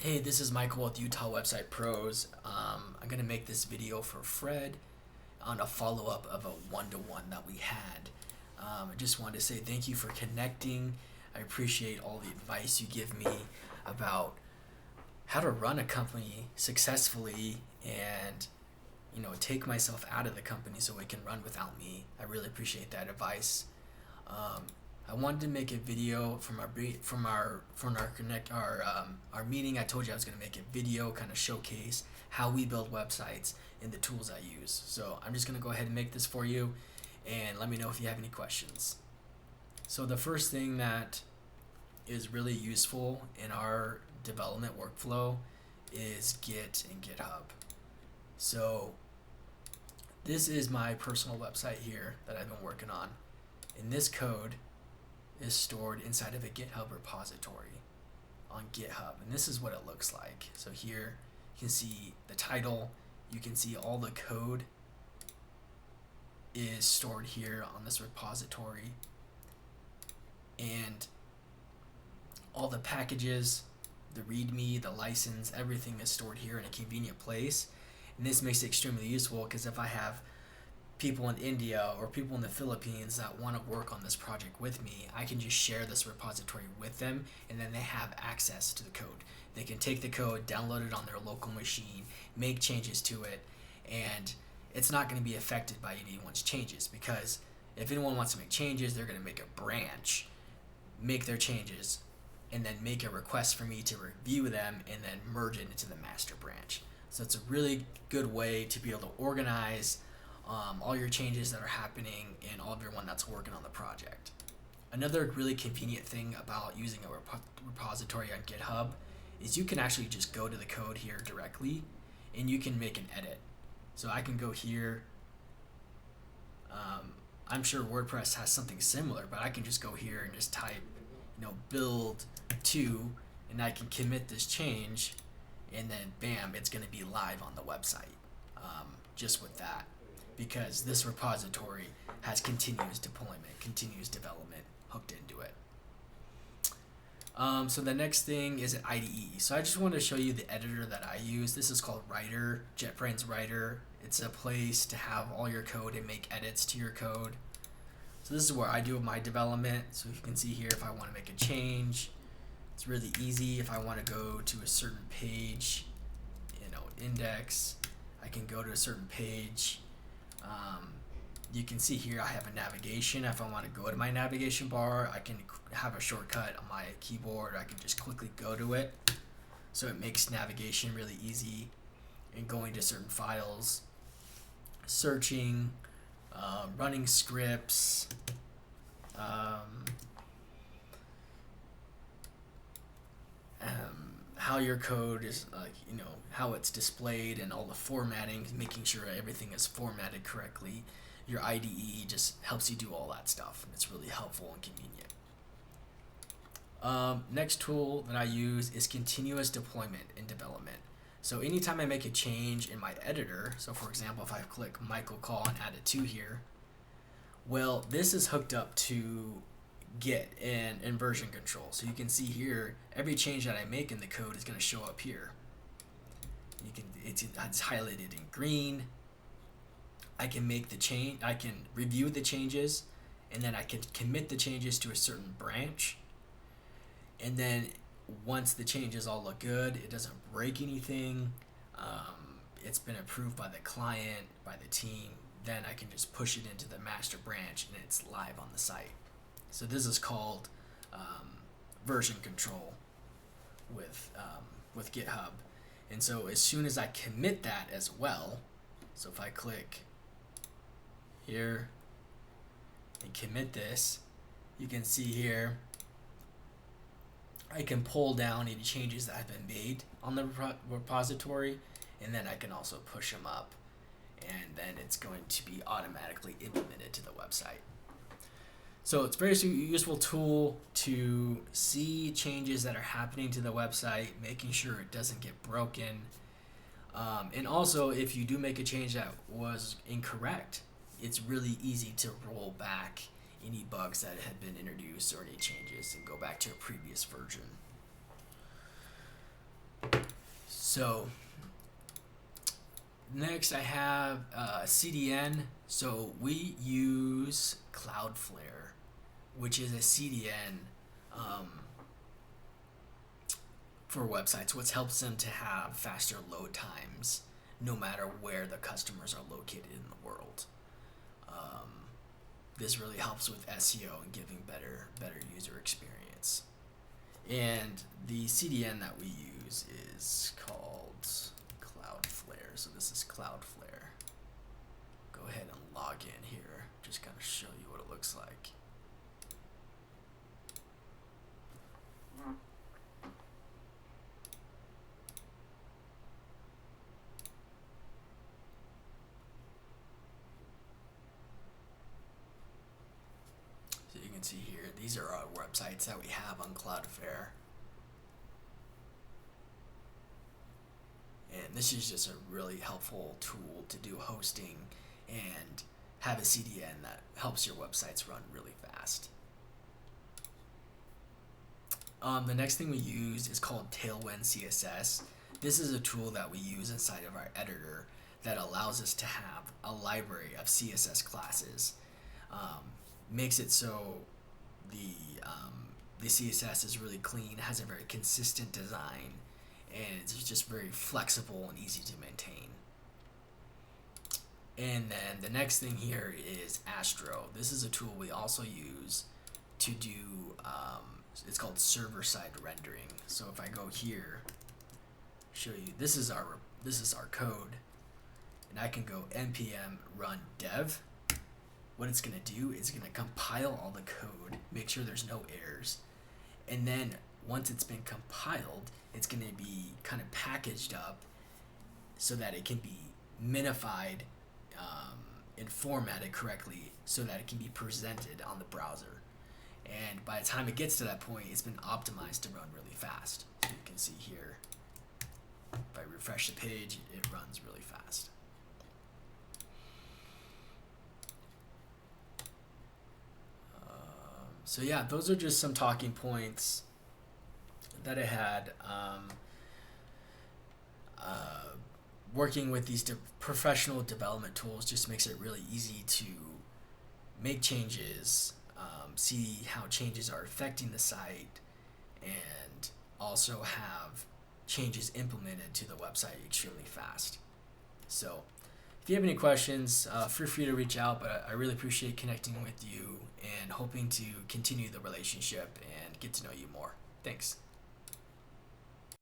Hey, this is Michael with Utah Website Pros. I'm going to make this video for Fred on a follow-up of a one-to-one that we had. I just wanted to say thank you for connecting. I appreciate all the advice you give me about how to run a company successfully and take myself out of the company so it can run without me. I really appreciate that advice. I wanted to make a video from our meeting. I told you I was going to make a video kind of showcase how we build websites and the tools I use. So I'm just going to go ahead and make this for you, and let me know if you have any questions. So the first thing that is really useful in our development workflow is Git and GitHub. So this is my personal website here that I've been working on, and this code is stored inside of a GitHub repository on GitHub, and this is what it looks like. So here you can see the title, you can see all the code is stored here on this repository, and all the packages, the README, the license, everything is stored here in a convenient place. And this makes it extremely useful because if I have people in India or people in the Philippines that want to work on this project with me, I can just share this repository with them, and then they have access to the code. They can take the code, download it on their local machine, make changes to it, and it's not going to be affected by anyone's changes, because if anyone wants to make changes, they're going to make a branch, make their changes, and then make a request for me to review them and then merge it into the master branch. So it's a really good way to be able to organize all your changes that are happening and all of everyone that's working on the project. Another really convenient thing about using a repository on GitHub is you can actually just go to the code here directly and you can make an edit. So I can go here. I'm sure WordPress has something similar, but I can just go here and just type, build to, and I can commit this change, and then bam, it's going to be live on the website just with that, because this repository has continuous deployment, continuous development hooked into it. So the next thing is an IDE. So I just want to show you the editor that I use. This is called Writer, JetBrains Writer. It's a place to have all your code and make edits to your code. So this is where I do my development. So you can see here, if I want to make a change, it's really easy. If I want to go to a certain page, index, I can go to a certain page. You can see here I have a navigation. If I want to go to my navigation bar, I can have a shortcut on my keyboard. I can just quickly go to it. So it makes navigation really easy, and going to certain files, searching, running scripts, how your code is, how it's displayed and all the formatting, making sure everything is formatted correctly. Your IDE just helps you do all that stuff, and it's really helpful and convenient. Next tool that I use is continuous deployment in development. So anytime I make a change in my editor, so for example, if I click Michael Call and add a 2 here, well, this is hooked up to Git and version control. So you can see here, every change that I make in the code is going to show up here. It's highlighted in green. I can make the change, I can review the changes, and then I can commit the changes to a certain branch. And then once the changes all look good, it doesn't break anything, it's been approved by the client, by the team, then I can just push it into the master branch and it's live on the site. So this is called version control with GitHub. And so as soon as I commit that as well, so if I click here and commit this, you can see here I can pull down any changes that have been made on the repository, and then I can also push them up, and then it's going to be automatically implemented to the website. So it's a very useful tool to see changes that are happening to the website, making sure it doesn't get broken. And also, if you do make a change that was incorrect, it's really easy to roll back any bugs that had been introduced or any changes and go back to a previous version. So next I have CDN. So we use Cloudflare, which is a CDN for websites, which helps them to have faster load times no matter where the customers are located in the world. This really helps with SEO and giving better user experience. And the CDN that we use is called Cloudflare. So this is Cloudflare. Go ahead and log in here. Just kind of show you what it looks like. So you can see here, these are our websites that we have on Cloudflare. And this is just a really helpful tool to do hosting and have a CDN that helps your websites run really fast. The next thing we use is called Tailwind CSS. This is a tool that we use inside of our editor that allows us to have a library of CSS classes. Makes it so the CSS is really clean, has a very consistent design, and it's just very flexible and easy to maintain. And then the next thing here is Astro. This is a tool we also use to do, it's called server-side rendering. So if I go here, show you, this is our code, and I can go npm run dev. What it's going to do is going to compile all the code, make sure there's no errors, and then once it's been compiled, it's going to be kind of packaged up so that it can be minified and formatted correctly so that it can be presented on the browser. And by the time it gets to that point, it's been optimized to run really fast. So you can see here, if I refresh the page, it runs really fast. So yeah, those are just some talking points that I had. Working with these professional development tools just makes it really easy to make changes, see how changes are affecting the site, and also have changes implemented to the website extremely fast. So if you have any questions, feel free to reach out, but I really appreciate connecting with you and hoping to continue the relationship and get to know you more. Thanks.